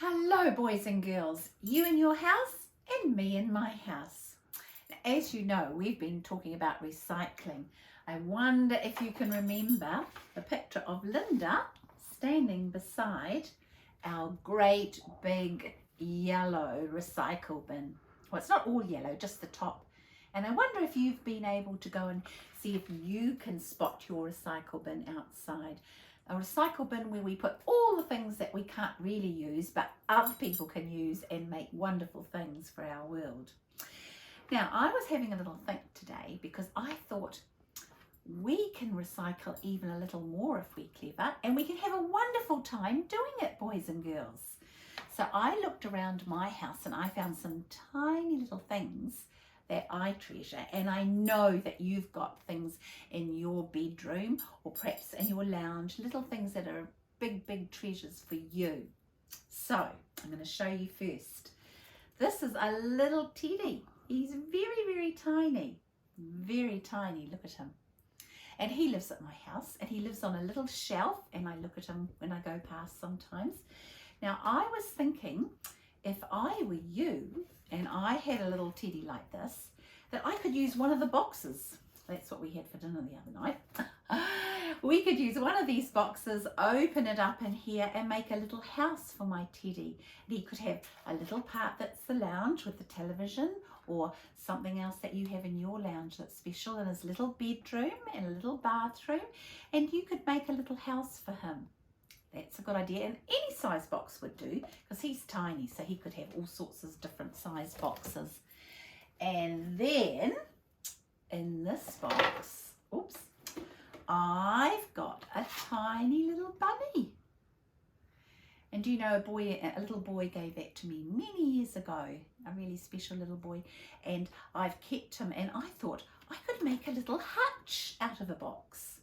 Hello boys and girls, you in your house and me in my house. Now, as you know, we've been talking about recycling. I wonder if you can remember the picture of Lynda standing beside our great big yellow recycle bin. Well, it's not all yellow, just the top. And I wonder if you've been able to go and see if you can spot your recycle bin outside. A recycle bin where we put all the things that we can't really use but other people can use and make wonderful things for our world. Now, I was having a little think today because I thought we can recycle even a little more if we're clever, and we can have a wonderful time doing it, boys and girls. So I looked around my house and I found some tiny little things that I treasure, and I know that you've got things in your bedroom or perhaps in your lounge, little things that are big treasures for you. So I'm going to show you first. This is a little teddy. He's very tiny, look at him. And he lives at my house, and he lives on a little shelf, and I look at him when I go past sometimes. Now I was thinking, if I were you and I had a little teddy like this, that I could use one of the boxes. That's what we had for dinner the other night. We could use one of these boxes, open it up in here and make a little house for my teddy. And he could have a little part that's the lounge with the television, or something else that you have in your lounge that's special, in his little bedroom and a little bathroom, and you could make a little house for him. That's a good idea, and any size box would do because he's tiny, so he could have all sorts of different size boxes. And then in this box, oops, I've got a tiny little bunny. And do you know, a little boy gave that to me many years ago, a really special little boy, and I've kept him, and I thought I could make a little hutch out of a box.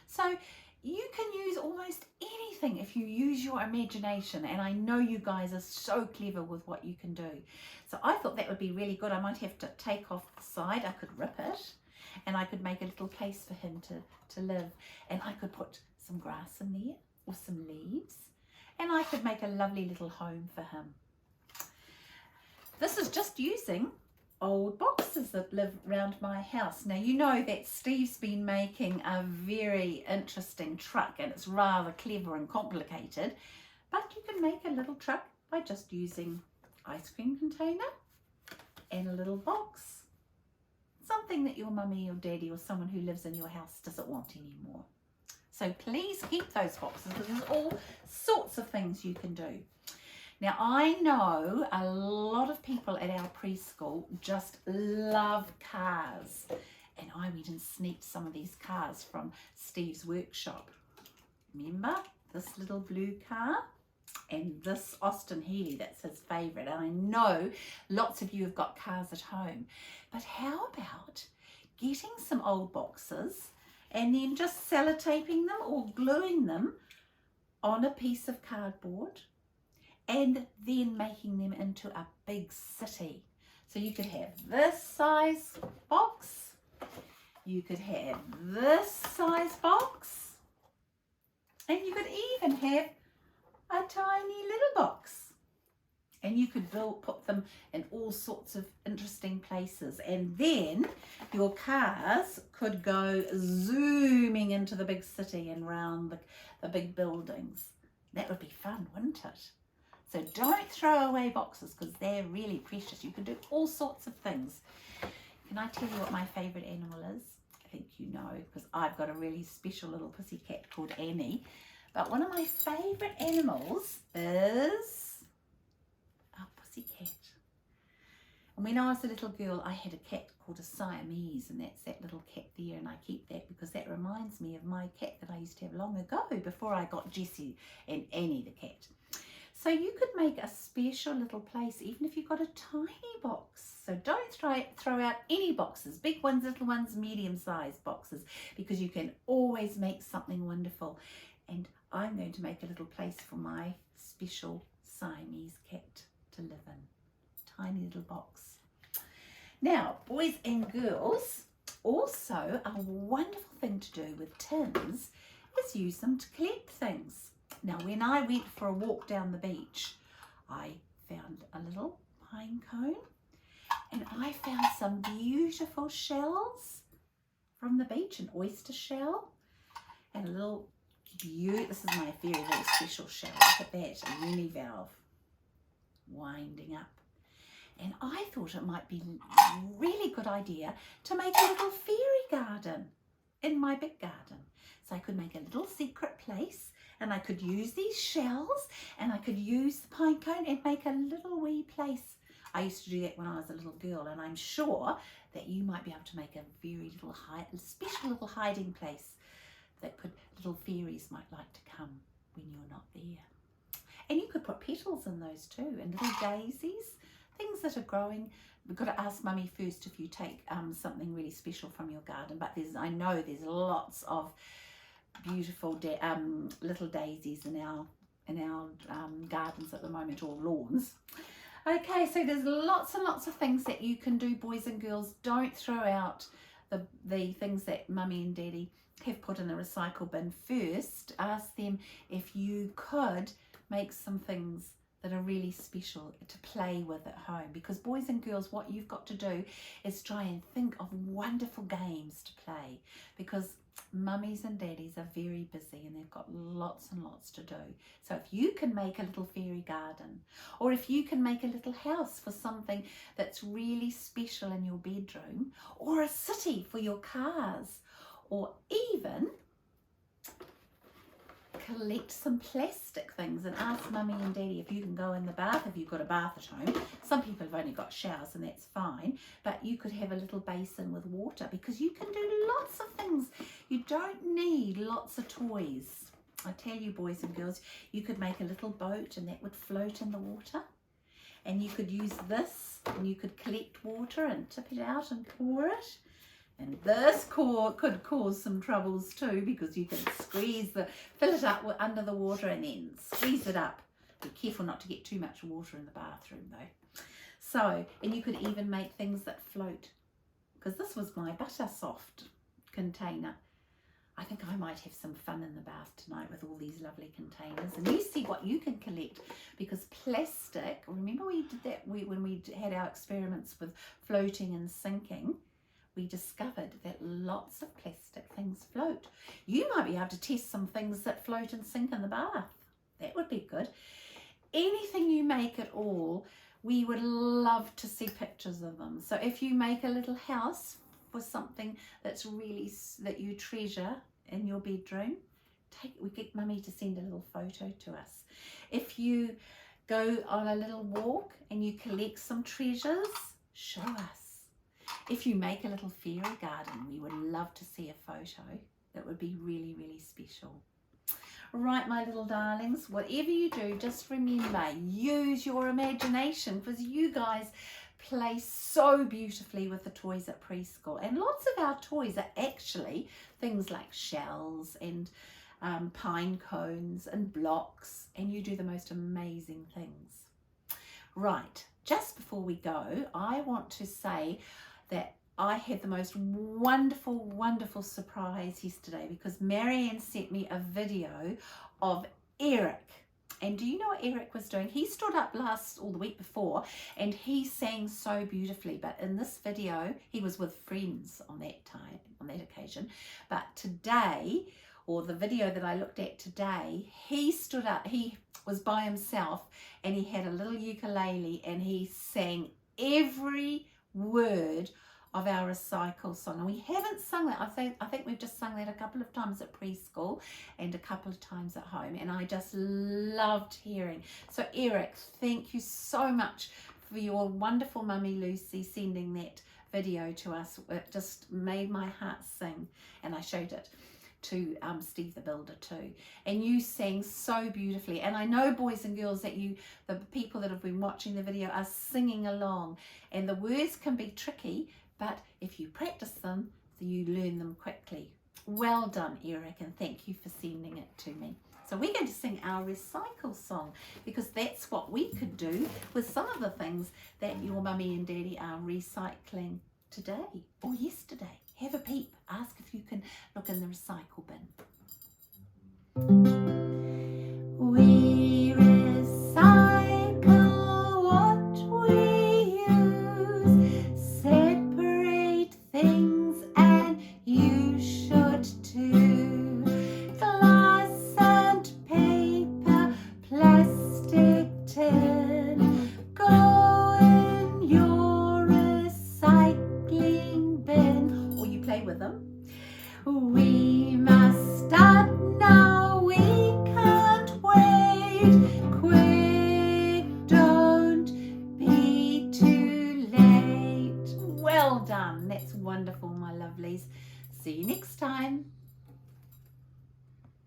So you can use almost anything if you use your imagination, and I know you guys are so clever with what you can do. So I thought that would be really good. I might have to take off the side, I could rip it, and I could make a little place for him to live, and I could put some grass in there or some leaves, and I could make a lovely little home for him. This is just using old boxes that live around my house. Now you know that Steve's been making a very interesting truck, and it's rather clever and complicated, but you can make a little truck by just using ice cream container and a little box, something that your mummy or daddy or someone who lives in your house doesn't want anymore. So please keep those boxes because there's all sorts of things you can do. Now, I know a lot of people at our preschool just love cars, and I went and sneaked some of these cars from Steve's workshop. Remember this little blue car and this Austin Healey, that's his favourite, and I know lots of you have got cars at home, but how about getting some old boxes and then just sellotaping them or gluing them on a piece of cardboard, and then making them into a big city. So you could have this size box, you could have this size box, and you could even have a tiny little box. And you could put them in all sorts of interesting places, and then your cars could go zooming into the big city and round the big buildings. That would be fun, wouldn't it? So don't throw away boxes because they're really precious. You can do all sorts of things. Can I tell you what my favourite animal is? I think you know, because I've got a really special little pussycat called Annie. But one of my favourite animals is a pussycat. And when I was a little girl, I had a cat called a Siamese, and that's that little cat there, and I keep that because that reminds me of my cat that I used to have long ago before I got Jessie and Annie the cat. So you could make a special little place even if you've got a tiny box. So don't throw out any boxes, big ones, little ones, medium-sized boxes, because you can always make something wonderful. And I'm going to make a little place for my special Siamese cat to live in. Tiny little box. Now, boys and girls, also a wonderful thing to do with tins is use them to collect things. Now, when I went for a walk down the beach, I found a little pine cone, and I found some beautiful shells from the beach, an oyster shell, and a little this is my very, very special shell. Look at that, a univalve winding up. And I thought it might be a really good idea to make a little fairy garden in my big garden. So I could make a little secret place, and I could use these shells, and I could use the pine cone and make a little wee place. I used to do that when I was a little girl, and I'm sure that you might be able to make a very little special little hiding place that little fairies might like to come when you're not there. And you could put petals in those too, and little daisies, things that are growing. We've got to ask Mummy first if you take something really special from your garden, but I know there's lots of beautiful little daisies in our gardens at the moment, or lawns. Okay, so there's lots and lots of things that you can do, boys and girls. Don't throw out the things that Mummy and Daddy have put in the recycle bin. First, ask them if you could make some things that are really special to play with at home, because boys and girls, what you've got to do is try and think of wonderful games to play, because mummies and daddies are very busy and they've got lots and lots to do. So if you can make a little fairy garden, or if you can make a little house for something that's really special in your bedroom, or a city for your cars, or even collect some plastic things and ask Mummy and Daddy if you can go in the bath, if you've got a bath at home. Some people have only got showers and that's fine, but you could have a little basin with water, because you can do lots of things. You don't need lots of toys. I tell you, boys and girls, you could make a little boat and that would float in the water, and you could use this and you could collect water and tip it out and pour it. And this could cause some troubles too, because you can fill it up under the water and then squeeze it up. Be careful not to get too much water in the bathroom though. So, and you could even make things that float, because this was my butter soft container. I think I might have some fun in the bath tonight with all these lovely containers, and you see what you can collect, because plastic, remember we did that when we had our experiments with floating and sinking. We discovered that lots of plastic things float. You might be able to test some things that float and sink in the bath. That would be good. Anything you make at all, we would love to see pictures of them. So if you make a little house for something that you treasure in your bedroom, we get Mummy to send a little photo to us. If you go on a little walk and you collect some treasures, show us. If you make a little fairy garden, we would love to see a photo. That would be really, really special. Right, my little darlings, whatever you do, just remember, use your imagination, because you guys play so beautifully with the toys at preschool. And lots of our toys are actually things like shells and pine cones and blocks, and you do the most amazing things. Right, just before we go, I want to say that I had the most wonderful, wonderful surprise yesterday, because Marianne sent me a video of Eric. And do you know what Eric was doing? He stood up the week before, and he sang so beautifully. But in this video, he was with friends on that occasion. But today, or the video that I looked at today, he stood up. He was by himself, and he had a little ukulele, and he sang every word of our recycle song. And we haven't sung that. I think we've just sung that a couple of times at preschool and a couple of times at home, and I just loved hearing. So Eric, thank you so much for your wonderful Mummy Lucy sending that video to us. It just made my heart sing, and I showed it to Steve the Builder too, and you sang so beautifully. And I know, boys and girls, that the people that have been watching the video are singing along, and the words can be tricky, but if you practice them, you learn them quickly. Well done, Eric, and thank you for sending it to me. So we're going to sing our recycle song, because that's what we could do with some of the things that your mummy and daddy are recycling today or yesterday. Have a peep. Ask if you can look in the recycle bin.